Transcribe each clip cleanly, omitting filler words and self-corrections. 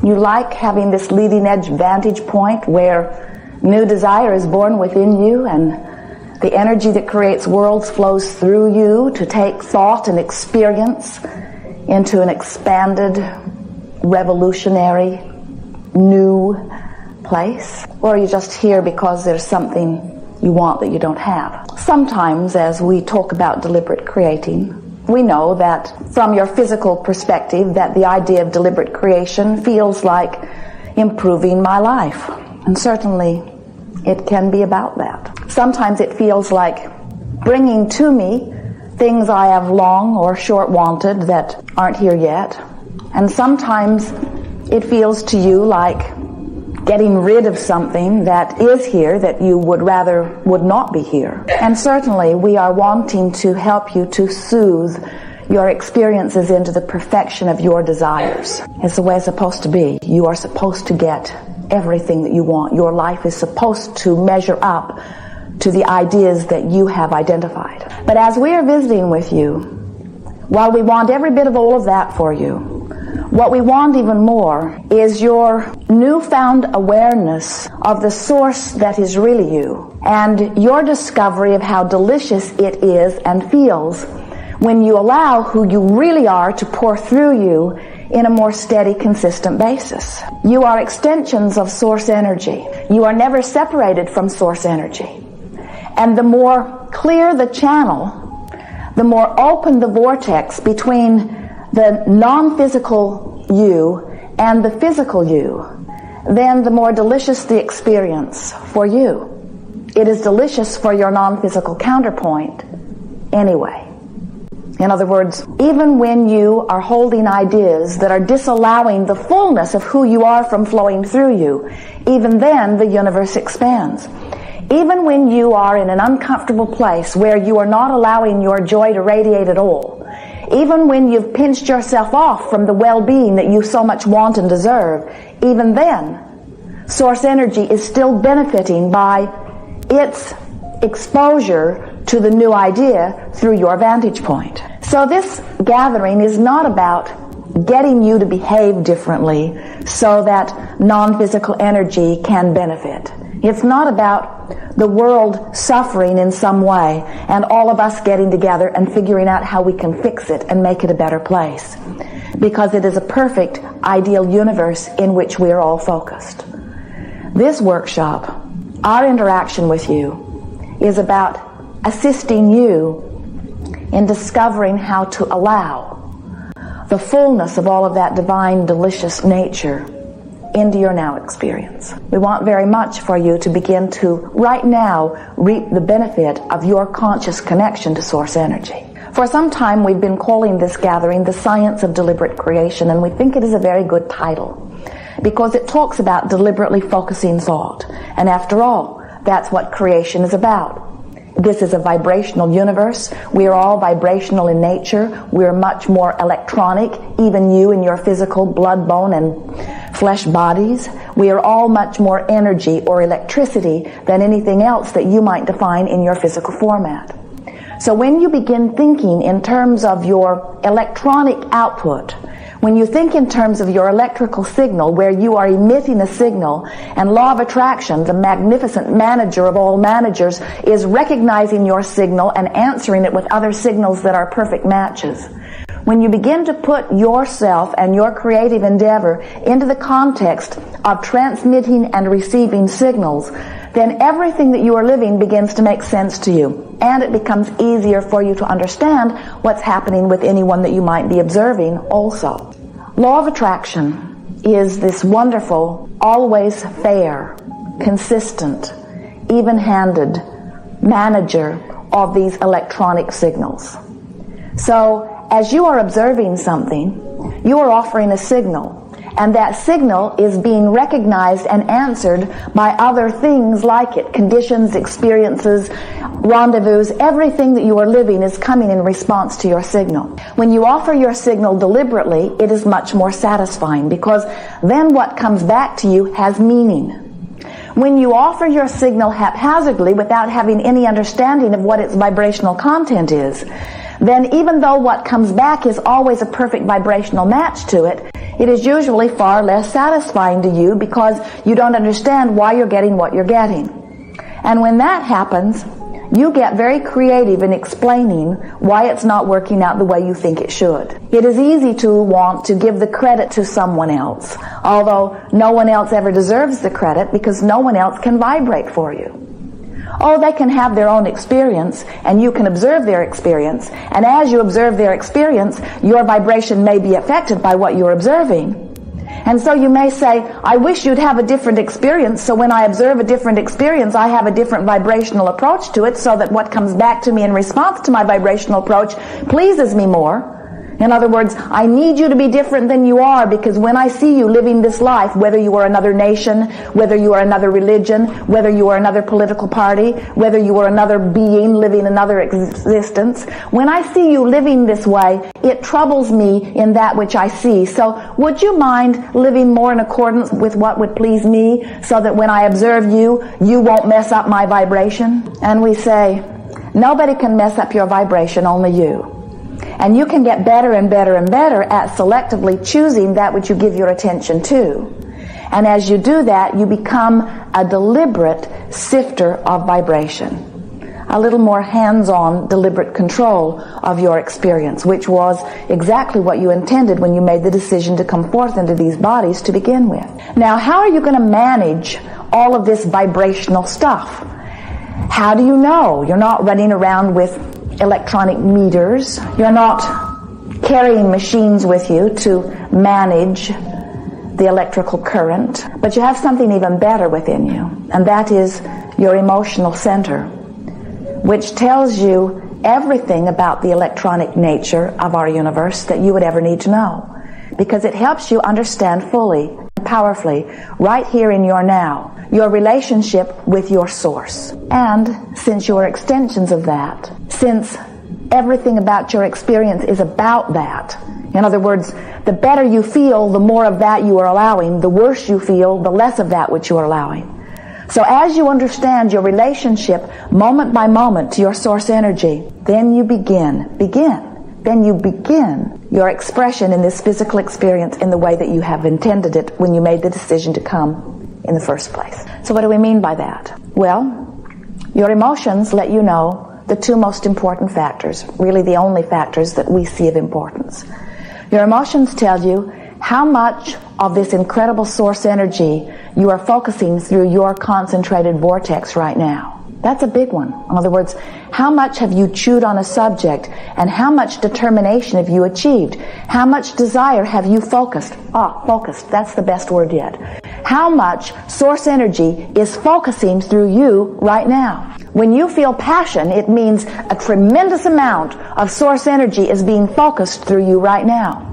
You like having this leading edge vantage point where new desire is born within you and the energy that creates worlds flows through you to take thought and experience into an expanded, revolutionary, new place? Or are you just here because there's something you want that you don't have? Sometimes, as we talk about deliberate creating, we know that from your physical perspective that the idea of deliberate creation feels like improving my life. And certainly it can be about that. Sometimes it feels like bringing to me things I have long or short wanted that aren't here yet. And sometimes it feels to you like getting rid of something that is here that you would rather would not be here. And certainly we are wanting to help you to soothe your experiences into the perfection of your desires. It's the way it's supposed to be. You are supposed to get everything that you want. Your life is supposed to measure up to the ideas that you have identified. But as we are visiting with you, while we want every bit of all of that for you, what we want even more is your newfound awareness of the source that is really you, and your discovery of how delicious it is and feels when you allow who you really are to pour through you in a more steady, consistent basis. You are extensions of source energy. You are never separated from source energy. And the more clear the channel, the more open the vortex between the non-physical you and the physical you, then the more delicious the experience for you. It is delicious for your non-physical counterpoint anyway. In other words, even when you are holding ideas that are disallowing the fullness of who you are from flowing through you, even then the universe expands. Even when you are in an uncomfortable place where you are not allowing your joy to radiate at all, even when you've pinched yourself off from the well-being that you so much want and deserve, even then, source energy is still benefiting by its exposure to the new idea through your vantage point. So this gathering is not about getting you to behave differently so that non-physical energy can benefit. It's not about the world suffering in some way and all of us getting together and figuring out how we can fix it and make it a better place, because it is a perfect, ideal universe in which we are all focused. This workshop, our interaction with you, is about assisting you in discovering how to allow the fullness of all of that divine, delicious nature into your now experience. We want very much for you to begin to, right now, reap the benefit of your conscious connection to source energy. For some time we've been calling this gathering the Science of Deliberate Creation, and we think it is a very good title because it talks about deliberately focusing thought. And after all, that's what creation is about. This is a vibrational universe. We are all vibrational in nature. We're much more electronic, even you in your physical blood, bone, and flesh bodies. We are all much more energy or electricity than anything else that you might define in your physical format. So when you begin thinking in terms of your electronic output, when you think in terms of your electrical signal, where you are emitting a signal, and law of attraction, the magnificent manager of all managers, is recognizing your signal and answering it with other signals that are perfect matches. When you begin to put yourself and your creative endeavor into the context of transmitting and receiving signals, then everything that you are living begins to make sense to you, and it becomes easier for you to understand what's happening with anyone that you might be observing also. Law of attraction is this wonderful, always fair, consistent, even-handed manager of these electronic signals. So as you are observing something, you are offering a signal, and that signal is being recognized and answered by other things like it. Conditions, experiences, rendezvous, everything that you are living is coming in response to your signal. When you offer your signal deliberately, it is much more satisfying, because then what comes back to you has meaning. When you offer your signal haphazardly without having any understanding of what its vibrational content is, then even though what comes back is always a perfect vibrational match to it, it is usually far less satisfying to you because you don't understand why you're getting what you're getting. And when that happens, you get very creative in explaining why it's not working out the way you think it should. It is easy to want to give the credit to someone else, although no one else ever deserves the credit because no one else can vibrate for you. Oh, they can have their own experience, and you can observe their experience, and as you observe their experience, your vibration may be affected by what you're observing. And so you may say, I wish you'd have a different experience, so when I observe a different experience, I have a different vibrational approach to it, so that what comes back to me in response to my vibrational approach pleases me more. In other words, I need you to be different than you are, because when I see you living this life, whether you are another nation, whether you are another religion, whether you are another political party, whether you are another being living another existence, when I see you living this way, it troubles me in that which I see. So would you mind living more in accordance with what would please me, so that when I observe you, you won't mess up my vibration? And we say, nobody can mess up your vibration, only you. And you can get better and better and better at selectively choosing that which you give your attention to. And as you do that, you become a deliberate sifter of vibration. A little more hands-on, deliberate control of your experience, which was exactly what you intended when you made the decision to come forth into these bodies to begin with. Now, how are you going to manage all of this vibrational stuff? How do you know? You're not running around with electronic meters. You're not carrying machines with you to manage the electrical current. But you have something even better within you, and that is your emotional center, which tells you everything about the electronic nature of our universe that you would ever need to know, because it helps you understand fully, powerfully, right here in your now, your relationship with your source. And since you are extensions of that, since everything about your experience is about that, in other words, the better you feel, the more of that you are allowing. The worse you feel, the less of that which you are allowing. So as you understand your relationship moment by moment to your source energy, then you begin your expression in this physical experience in the way that you have intended it when you made the decision to come in the first place. So what do we mean by that? Well, your emotions let you know the two most important factors, really the only factors that we see of importance. Your emotions tell you how much of this incredible source energy you are focusing through your concentrated vortex right now. That's a big one. In other words, how much have you chewed on a subject, and how much determination have you achieved? How much desire have you focused? Focused, that's the best word yet. How much source energy is focusing through you right now? When you feel passion, it means a tremendous amount of source energy is being focused through you right now.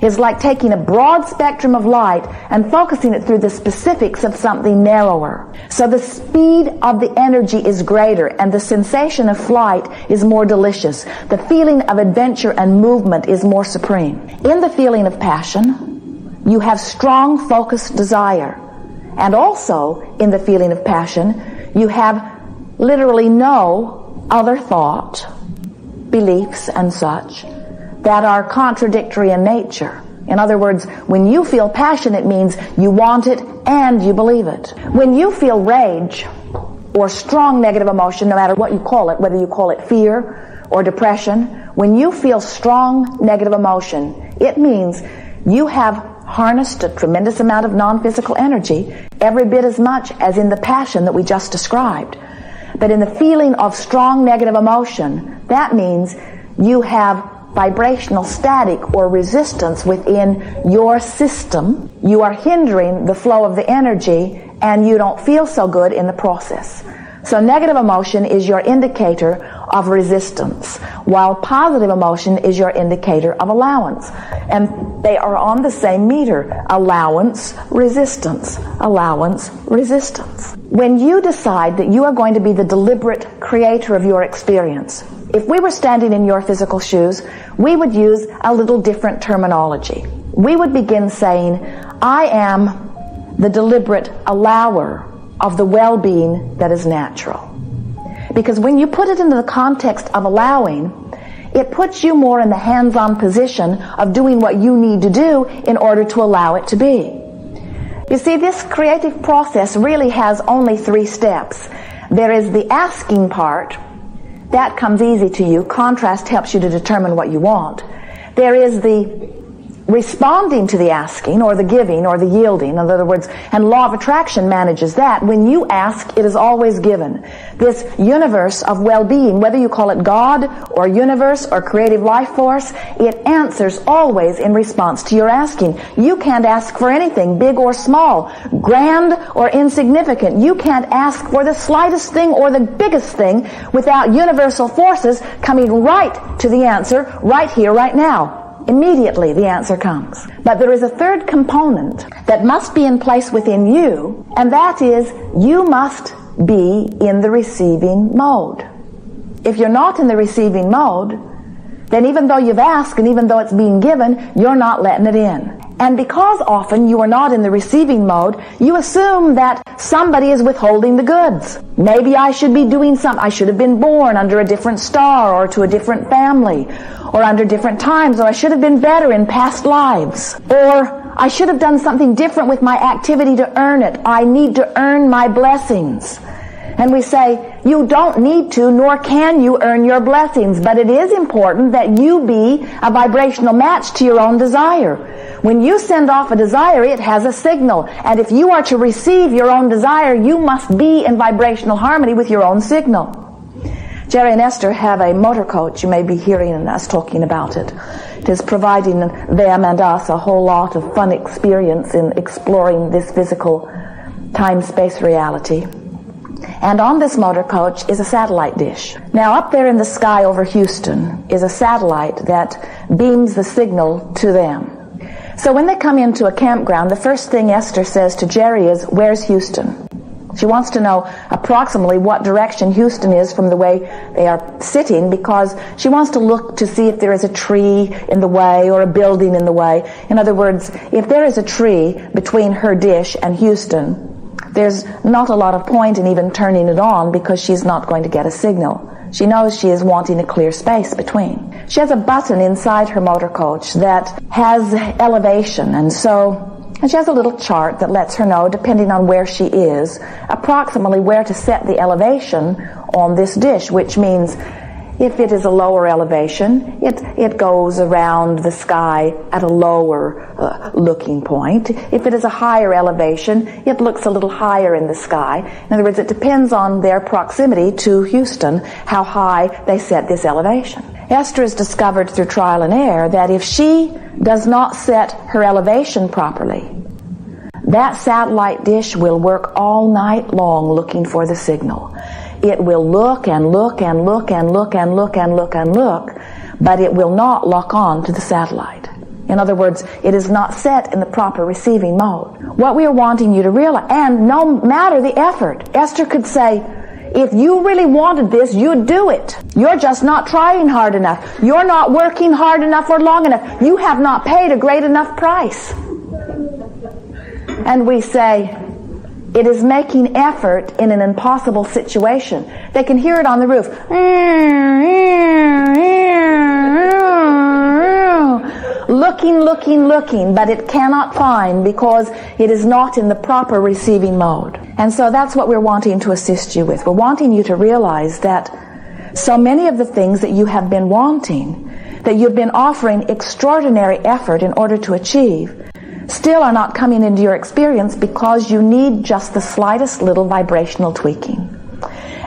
It's like taking a broad spectrum of light and focusing it through the specifics of something narrower. So the speed of the energy is greater, and the sensation of flight is more delicious. The feeling of adventure and movement is more supreme. In the feeling of passion, you have strong, focused desire. And also, in the feeling of passion, you have literally no other thought, beliefs, and such that are contradictory in nature. In other words, when you feel passion, it means you want it and you believe it. When you feel rage or strong negative emotion, no matter what you call it, whether you call it fear or depression, when you feel strong negative emotion, it means you have harnessed a tremendous amount of non-physical energy, every bit as much as in the passion that we just described. But in the feeling of strong negative emotion, that means you have vibrational static or resistance within your system. You are hindering the flow of the energy, and you don't feel so good in the process. So negative emotion is your indicator of resistance, while positive emotion is your indicator of allowance. And they are on the same meter. Allowance, resistance. Allowance, resistance. When you decide that you are going to be the deliberate creator of your experience, if we were standing in your physical shoes, we would use a little different terminology. We would begin saying, I am the deliberate allower of the well-being that is natural. Because when you put it into the context of allowing, It puts you more in the hands-on position of doing what you need to do in order to allow it to be. You see, this creative process really has only 3 steps. There is the asking part. That comes easy to you. Contrast helps you to determine what you want. There is the responding to the asking, or the giving, or the yielding, in other words, and law of attraction manages that. When you ask, it is always given. This universe of well-being, whether you call it God, or universe, or creative life force, it answers always in response to your asking. You can't ask for anything, big or small, grand or insignificant. You can't ask for the slightest thing or the biggest thing without universal forces coming right to the answer, right here, right now. Immediately the answer comes. But there is a third component that must be in place within you, and that is you must be in the receiving mode. If you're not in the receiving mode, then even though you've asked and even though it's being given, you're not letting it in. And because often you are not in the receiving mode, you assume that somebody is withholding the goods. Maybe I should be doing something. I should have been born under a different star or to a different family or under different times, or I should have been better in past lives, or I should have done something different with my activity to earn it. I need to earn my blessings. And we say, you don't need to, nor can you earn your blessings, but it is important that you be a vibrational match to your own desire. When you send off a desire, it has a signal. And if you are to receive your own desire, you must be in vibrational harmony with your own signal. Jerry and Esther have a motor coach. You may be hearing us talking about it. It is providing them and us a whole lot of fun experience in exploring this physical time-space reality. And on this motor coach is a satellite dish. Now, up there in the sky over Houston is a satellite that beams the signal to them. So when they come into a campground, the first thing Esther says to Jerry is, "Where's Houston?" She wants to know approximately what direction Houston is from the way they are sitting, because she wants to look to see if there is a tree in the way or a building in the way. In other words, if there is a tree between her dish and Houston, there's not a lot of point in even turning it on, because she's not going to get a signal. She knows she is wanting a clear space between. She has a button inside her motor coach that has elevation, and she has a little chart that lets her know, depending on where she is, approximately where to set the elevation on this dish, which means if it is a lower elevation, it goes around the sky at a lower looking point. If it is a higher elevation, it looks a little higher in the sky. In other words, it depends on their proximity to Houston, how high they set this elevation. Esther has discovered through trial and error that if she does not set her elevation properly, that satellite dish will work all night long looking for the signal. It will look and look and look and look and look and look and look, but it will not lock on to the satellite. In other words, it is not set in the proper receiving mode. What we are wanting you to realize, and no matter the effort, Esther could say, if you really wanted this, you'd do it. You're just not trying hard enough. You're not working hard enough or long enough. You have not paid a great enough price. And we say, it is making effort in an impossible situation. They can hear it on the roof. Looking, but it cannot find, because it is not in the proper receiving mode. And so that's what we're wanting to assist you with. We're wanting you to realize that so many of the things that you have been wanting, that you've been offering extraordinary effort in order to achieve, still are not coming into your experience because you need just the slightest little vibrational tweaking.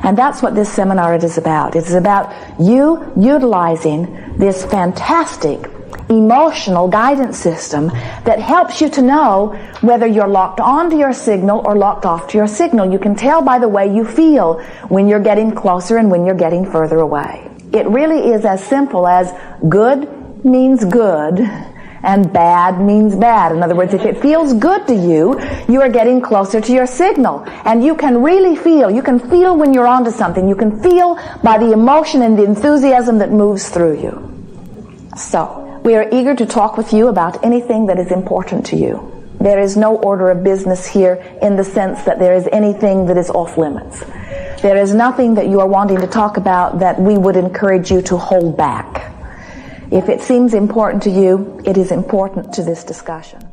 And that's what this seminar is about. It's about you utilizing this fantastic emotional guidance system that helps you to know whether you're locked on to your signal or locked off to your signal. You can tell by the way you feel when you're getting closer and when you're getting further away. It really is as simple as good means good and bad means bad. In other words, if it feels good to you, you are getting closer to your signal. And you can really feel, you can feel when you're onto something. You can feel by the emotion and the enthusiasm that moves through you. So, we are eager to talk with you about anything that is important to you. There is no order of business here in the sense that there is anything that is off limits. There is nothing that you are wanting to talk about that we would encourage you to hold back. If it seems important to you, it is important to this discussion.